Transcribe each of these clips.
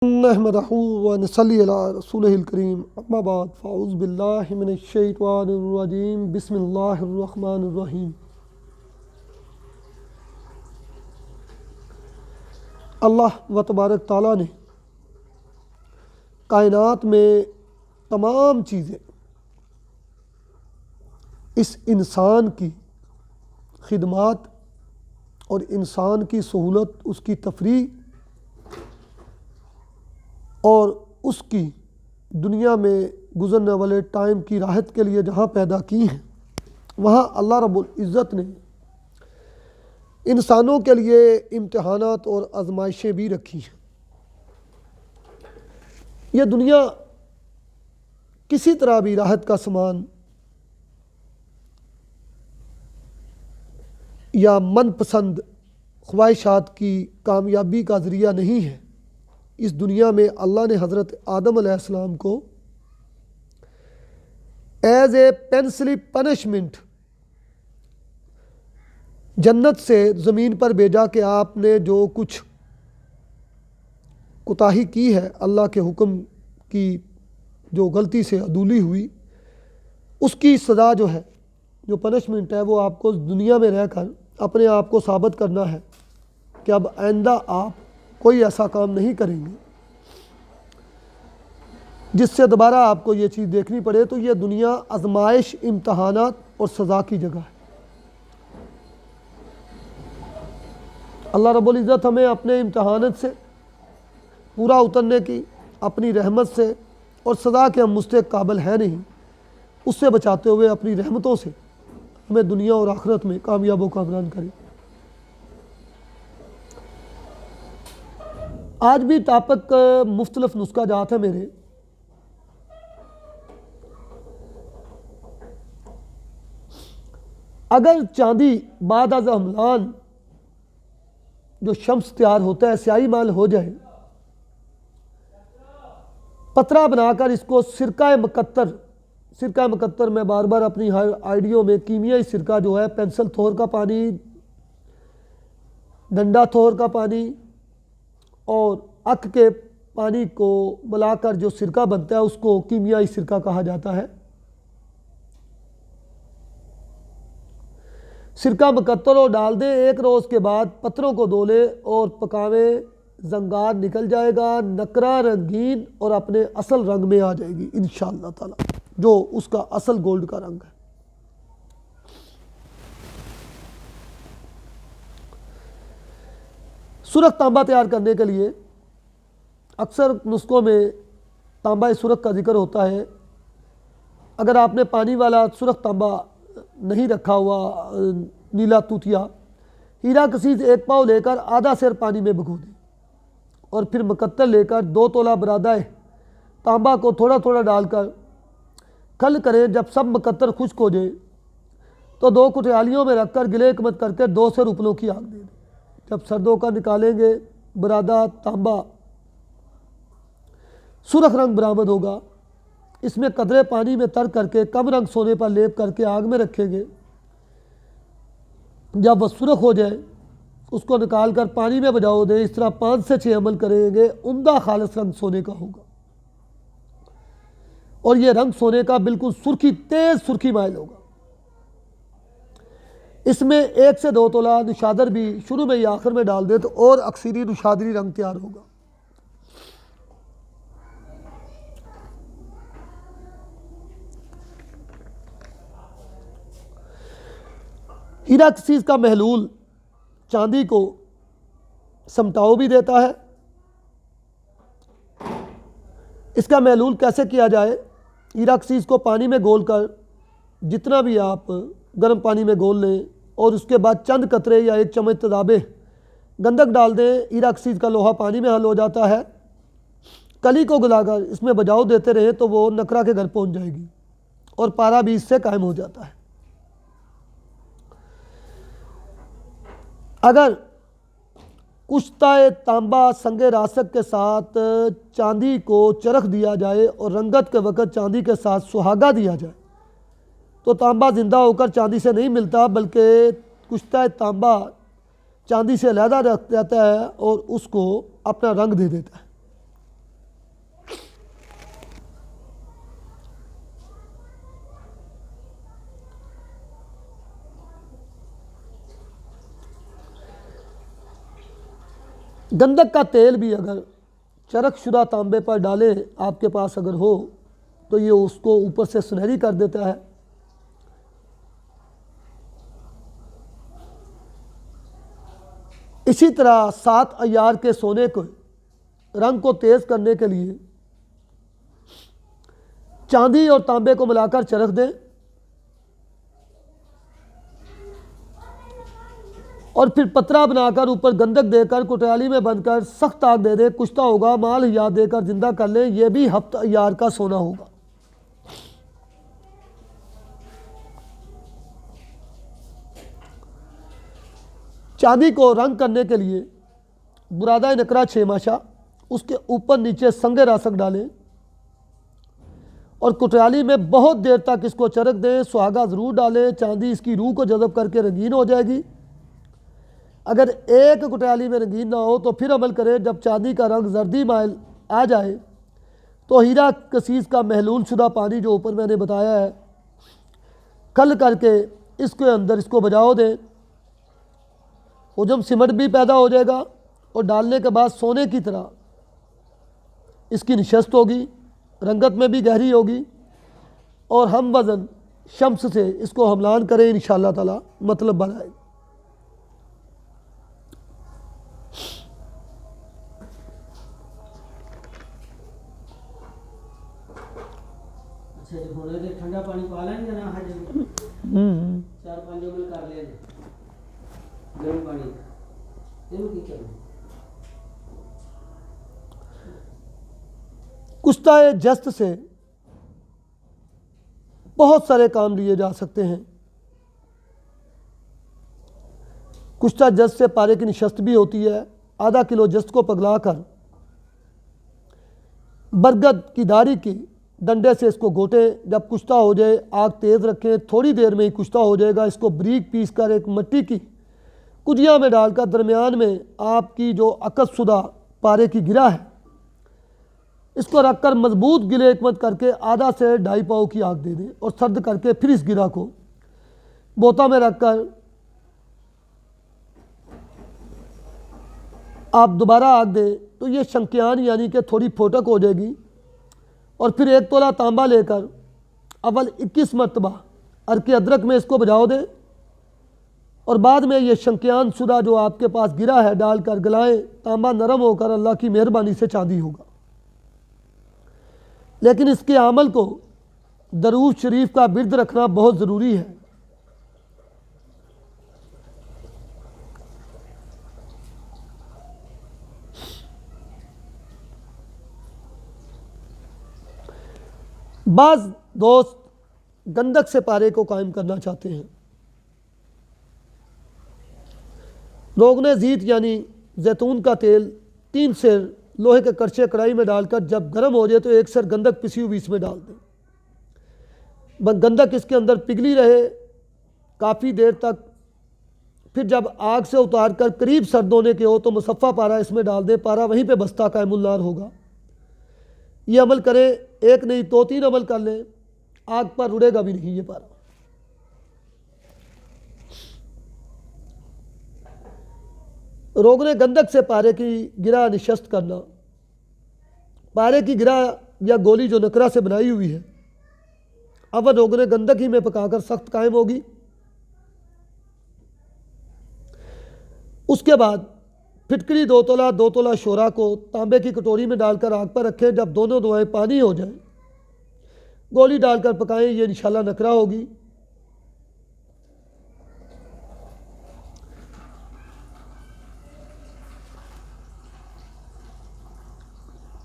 नहमदहू व नसल्ली अला रसूलिहिल करीम अम्मा बाद फ़अऊज़ु बिल्लाहि मिनश शैतानिर रजीम बिस्मिल्लाहिर रहमानिर रहीम। अल्लाह व तबारक ताला ने कायनात में तमाम चीज़ें इस इंसान की खिदमत और इंसान की सहूलत, उसकी तफरीह और उसकी दुनिया में गुज़रने वाले टाइम की राहत के लिए जहाँ पैदा की हैं, वहाँ अल्लाह रब्बुल इज़्ज़त ने इंसानों के लिए इम्तिहानात और आजमाइशें भी रखी हैं। यह दुनिया किसी तरह भी राहत का समान या मनपसंद ख्वाहिशात की कामयाबी का ज़रिया नहीं है। इस दुनिया में अल्लाह ने हज़रत आदम अलैहिस्सलाम को एज ए पेंसिली पनिशमेंट जन्नत से ज़मीन पर भेजा कि आपने जो कुछ कोताही की है, अल्लाह के हुक्म की जो गलती से अदूली हुई, उसकी सज़ा जो है, जो पनिशमेंट है, वो आपको दुनिया में रहकर अपने आप को साबित करना है कि अब आइंदा आप कोई ऐसा काम नहीं करेंगे जिससे दोबारा आपको ये चीज़ देखनी पड़े। तो ये दुनिया आजमाइश, इम्तहानात और सज़ा की जगह है। अल्लाह रब्बुल इज़्ज़त हमें अपने इम्तहानात से पूरा उतरने की, अपनी रहमत से, और सज़ा के हम मुस्तहिक़ काबिल हैं नहीं, उससे बचाते हुए अपनी रहमतों से हमें दुनिया और आखिरत में कामयाब व कामरान करे। आज भी टॉपिक मुख्तलिफ नुस्खा जात है मेरे। अगर चांदी बाद अज़ हमलान जो शम्स तैयार होता है, स्याही माल हो जाए, पतरा बनाकर इसको सिरका मुकत्तर में बार बार अपनी हर आइडियो में कीमियाई सिरका जो है, पेंसिल थोर का पानी, डंडा थोर का पानी और अक के पानी को मिलाकर जो सिरका बनता है, उसको कीमियाई सिरका कहा जाता है। सिरका मुकत्तर और डाल दें, एक रोज़ के बाद पत्थरों को धो ले और पकावे, जंगार निकल जाएगा, नकरा रंगीन और अपने असल रंग में आ जाएगी इंशाअल्लाह ताला, जो उसका असल गोल्ड का रंग है। सुरख तांबा तैयार करने के लिए अक्सर नुस्खों में तांबा सुरख का जिक्र होता है। अगर आपने पानी वाला सुरख तांबा नहीं रखा हुआ, नीला तूतिया, हीरा कसीस 1 पाव लेकर आधा सेर पानी में भिगो दें और फिर मुकत्तर लेकर 2 तोला बरादा तांबा को थोड़ा थोड़ा डालकर खल करें। जब सब मुकत्तर खुश्क हो जाए तो 2 कुटियालियों में रखकर गिले मत करके 2 सेर उपलों की आग दे दें। जब सर्दों का निकालेंगे, बरादा तांबा सुरख रंग बरामद होगा। इसमें कदरे पानी में तर करके कम रंग सोने पर लेप करके आग में रखेंगे। जब वह सुरख हो जाए, उसको निकाल कर पानी में बजाओ दें। इस तरह 5 से 6 अमल करेंगे, उम्दा खालिस रंग सोने का होगा और यह रंग सोने का बिल्कुल सुर्खी, तेज सुर्खी माइल होगा। इसमें 1 से 2 तोला निशादर भी शुरू में या आखिर में डाल दे तो और अक्सरी निशादरी रंग तैयार होगा। हीरा कसीस का महलूल चांदी को समटाओ भी देता है। इसका महलूल कैसे किया जाए? हीरा कसीस को पानी में घोल कर, जितना भी आप गर्म पानी में घोल लें, और उसके बाद चंद कतरे या 1 चम्मच तदाबे गंधक डाल दें। हीरा कसीस का लोहा पानी में हल हो जाता है। कली को गलाकर इसमें बजाव देते रहे तो वो नकरा के घर पहुंच जाएगी और पारा भी इससे कायम हो जाता है। अगर कुश्ता तांबा संगे रासक के साथ चांदी को चरख दिया जाए और रंगत के वक़्त चांदी के साथ सुहागा दिया जाए तो तांबा जिंदा होकर चांदी से नहीं मिलता, बल्कि कुश्ता तांबा चांदी से अलहदा रख जाता है और उसको अपना रंग दे देता है। गंधक का तेल भी अगर चरक शुदा तांबे पर डालें आपके पास अगर हो तो ये उसको ऊपर से सुनहरी कर देता है। इसी तरह 7 अय्यार के सोने को रंग को तेज करने के लिए चांदी और तांबे को मिलाकर चरख दें और फिर पतरा बनाकर ऊपर गंधक देकर कुटियाली में बंदकर सख्त आग दे दें। कुश्ता होगा, माल याद देकर जिंदा कर लें। यह भी 7 अय्यार का सोना होगा। चांदी को रंग करने के लिए बुरादा नकरा 6 माशा, उसके ऊपर नीचे संगे रासक डालें और कुटियाली में बहुत देर तक इसको चरक दें। सुहागा ज़रूर डालें, चांदी इसकी रूह को जज़ब करके रंगीन हो जाएगी। अगर एक कुटियाली में रंगीन ना हो तो फिर अमल करें। जब चांदी का रंग जर्दी माइल आ जाए तो हीरा कसीस का महलूल शुदा पानी जो ऊपर मैंने बताया है खल करके इसके अंदर इसको बजाओ दें। हुजम सिमट भी पैदा हो जाएगा और डालने के बाद सोने की तरह इसकी निशस्त होगी, रंगत में भी गहरी होगी और हम वज़न शम्स से इसको हमलान करें इंशाअल्लाह ताला मतलब बनाए। ठंडा पानी पा लेंगे ना, 4-5 उंगल कर लेंगे गर्म पानी की करना। कुश्ता जस्त से बहुत सारे काम लिए जा सकते हैं। कुश्ता जस्त से पारे की निशस्त भी होती है। आधा किलो जस्त को पगलाकर बरगद की दाढ़ी की डंडे से इसको घोटे। जब कुश्ता हो जाए आग तेज़ रखें, थोड़ी देर में ही कुश्ता हो जाएगा। इसको बारीक पीस कर एक मिट्टी की कुजिया में डालकर दरमियान में आपकी जो अकदशुदा पारे की गिरा है इसको रखकर मजबूत गिले एकमत करके आधा से 2.5 पाव की आग दे दें और सर्द करके फिर इस गिरा को बोता में रखकर आप दोबारा आग दें तो ये शंकियान यानी कि थोड़ी फोटक हो जाएगी। और फिर 1 तोला तांबा लेकर अव्वल 21 मरतबा अर्के अदरक में इसको बजाओ दें और बाद में ये शंकियान शुदा जो आपके पास गिरा है डालकर गलाएं। तांबा नरम होकर अल्लाह की मेहरबानी से चांदी होगा। लेकिन इसके अमल को दरूद शरीफ का बिरद रखना बहुत ज़रूरी है। बाज़ दोस्त गंधक से पारे को कायम करना चाहते हैं। रोगने जीत यानी जैतून का तेल 3 सेर लोहे के करछे कढ़ाई में डालकर जब गर्म हो जाए तो 1 सेर गंधक पिसी हुई इसमें डाल दें। गंधक इसके अंदर पिघली रहे काफ़ी देर तक। फिर जब आग से उतार कर करीब सर्द होने के हो तो मुसफ़ा पारा इसमें डाल दें। पारा वहीं पे बस्ता कायमुल्लार होगा। ये अमल करें, 1 नहीं 2-3 अमल कर लें, आग पर उड़ेगा भी नहीं ये पारा। रोगने गंधक से पारे की गिरा निशस्त करना। पारे की गिरा या गोली जो नकरा से बनाई हुई है अब वह रोगने गंधक ही में पकाकर सख्त कायम होगी। उसके बाद फिटकरी 2 तोला शोरा को तांबे की कटोरी में डालकर आग पर रखें। जब दोनों दुआएं पानी हो जाएं गोली डालकर पकाएं। ये इंशाल्लाह नकरा होगी।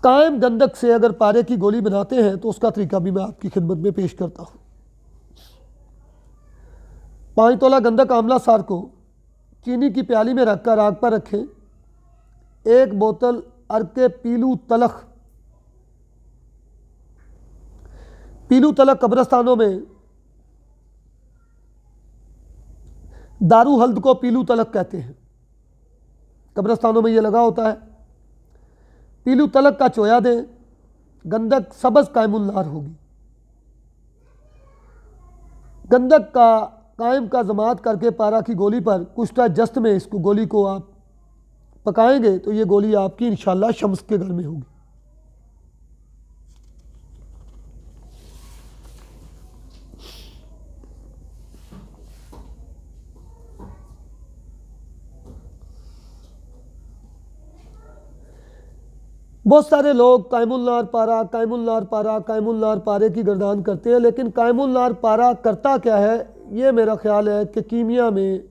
कायम गंधक से अगर पारे की गोली बनाते हैं तो उसका तरीका भी मैं आपकी खिदमत में पेश करता हूँ। 5 तोला गंधक आंवला सार को चीनी की प्याली में रखकर आग पर रखें। 1 बोतल अर्के पीलू तलख कब्रिस्तानों में दारू हल्द को पीलू तलख कहते हैं। कब्रिस्तानों में ये लगा होता है। पीलू तलक का चोया दें। गंधक सबज कायमुल्लार होगी। गंधक का कायम का जमात करके पारा की गोली पर कुश्ता जस्त में इसको गोली को आप पकाएंगे तो ये गोली आपकी इंशाल्लाह शम्स के घर में होगी। बहुत सारे लोग कायमुल नार पारा, कायमुल नार पारा, कायमुल नार पारे की गर्दान करते हैं, लेकिन कायमुल नार पारा करता क्या है? ये मेरा ख्याल है कि कीमिया में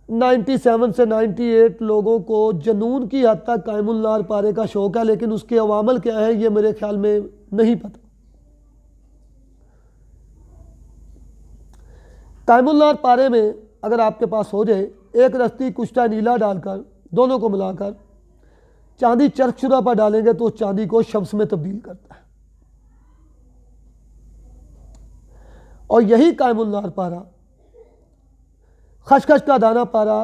97 से 98 लोगों को जनून की हद तक कायमुल नार पारे का शौक़ है, लेकिन उसके अवामल क्या है ये मेरे ख्याल में नहीं पता। कायमुल नार पारे में अगर आपके पास हो जाए एक रस्ती कुश्ता नीला डालकर, दोनों को मिलाकर चांदी चरखशुरा पर डालेंगे तो चांदी को शम्स में तब्दील करता है। और यही कायमुल नार पारा, खशखश का दाना पारा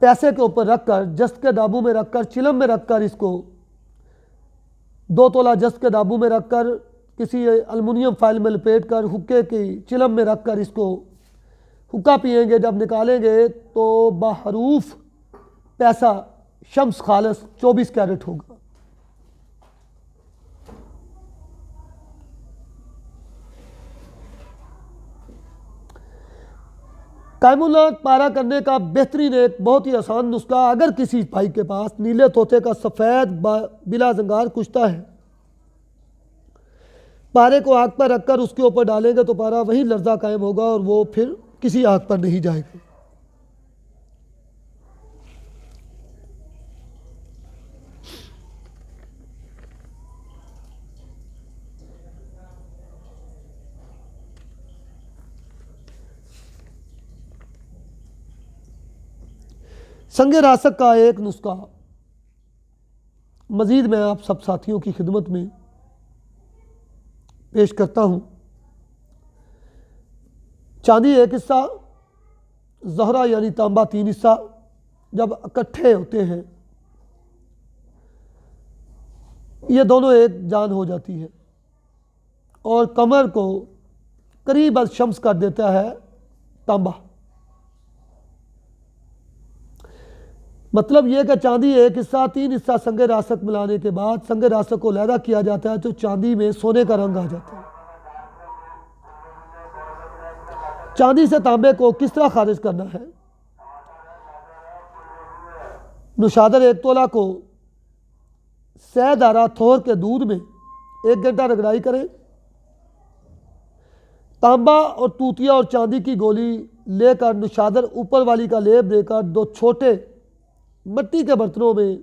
पैसे के ऊपर रखकर, जस्त के दाबू में रखकर, चिलम में रखकर, इसको 2 तोला जस्त के दाबू में रखकर किसी अल्मुनियम फाइल में लपेट कर हुक्के की चिलम में रखकर इसको हुक्का पिएंगे, जब निकालेंगे तो बहरूफ पैसा शम्स खालिस 24 कैरेट होगा। कायमुल नार पारा करने का बेहतरीन एक बहुत ही आसान नुस्खा, अगर किसी भाई के पास नीले तोते का सफ़ेद बिला जंगार कुश्ता है, पारे को आग पर रखकर उसके ऊपर डालेंगे तो पारा वहीं लर्जा कायम होगा और वो फिर किसी आग पर नहीं जाएगा। संगे रासक का एक नुस्खा मज़ीद मैं आप सब साथियों की खिदमत में पेश करता हूँ। चांदी 1 हिस्सा, ज़हरा यानी तांबा 3 हिस्सा जब इकट्ठे होते हैं ये दोनों एक जान हो जाती है और कमर को करीब शम्स कर देता है तांबा। मतलब यह कि चांदी 1 हिस्सा, 3 हिस्सा संगे रासक मिलाने के बाद संगे रासक को लहदा किया जाता है तो चांदी में सोने का रंग आ जाता है। चांदी से तांबे को किस तरह खारिज करना है? नुशादर 1 तोला को सहदारा थोर के दूध में 1 घंटा रगड़ाई करें। तांबा और तूतिया और चांदी की गोली लेकर नुशादर ऊपर वाली का लेप देकर 2 छोटे मिट्टी के बर्तनों में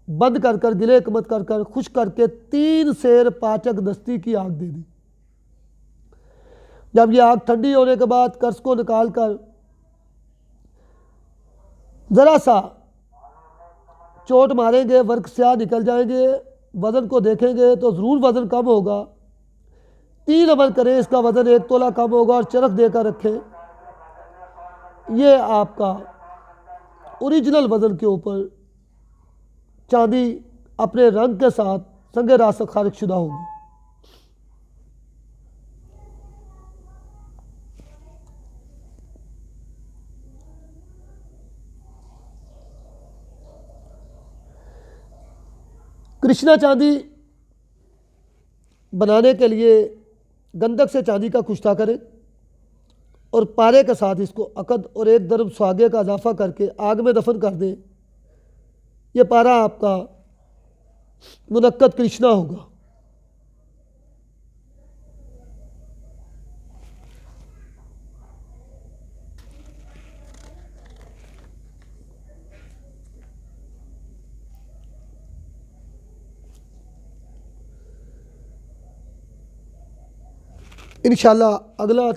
बंद कर कर गिले कमत कर कर खुश करके 3 सेर पाचक दस्ती की आग दे दी। जब यह आग ठंडी होने के बाद कर्ज को निकाल कर ज़रा सा चोट मारेंगे, वर्क स्याह निकल जाएंगे, वज़न को देखेंगे तो ज़रूर वज़न कम होगा। 3 अमल करें, इसका वज़न 1 तोला कम होगा और चरख देकर रखें। यह आपका ओरिजिनल वज़न के ऊपर चांदी अपने रंग के साथ संगे रासक खारिज शुदा होगी। कृष्णा चांदी बनाने के लिए गंधक से चांदी का कुश्ता करें और पारे के साथ इसको अकद और 1 दरम सुहागे का इजाफा करके आग में दफन कर दें। यह पारा आपका मुनक्कद कृष्णा होगा। इंशाल्लाह अगला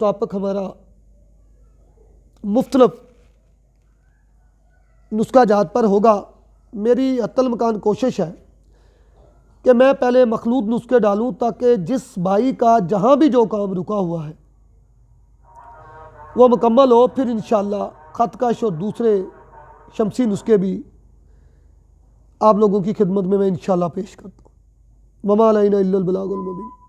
टॉपिक हमारा मुख्तलिफ नुस्खा जात पर होगा। मेरी अत्तल मकान कोशिश है कि मैं पहले मखलूत नुस्खे डालूं ताकि जिस भाई का जहाँ भी जो काम रुका हुआ है वो मुकम्मल हो, फिर इंशाल्लाह ख़तकश और दूसरे शमसी नुस्खे भी आप लोगों की खिदमत में मैं इंशाल्लाह पेश करता हूँ। वमा अलैना इल्लल बलागुल मुबीन।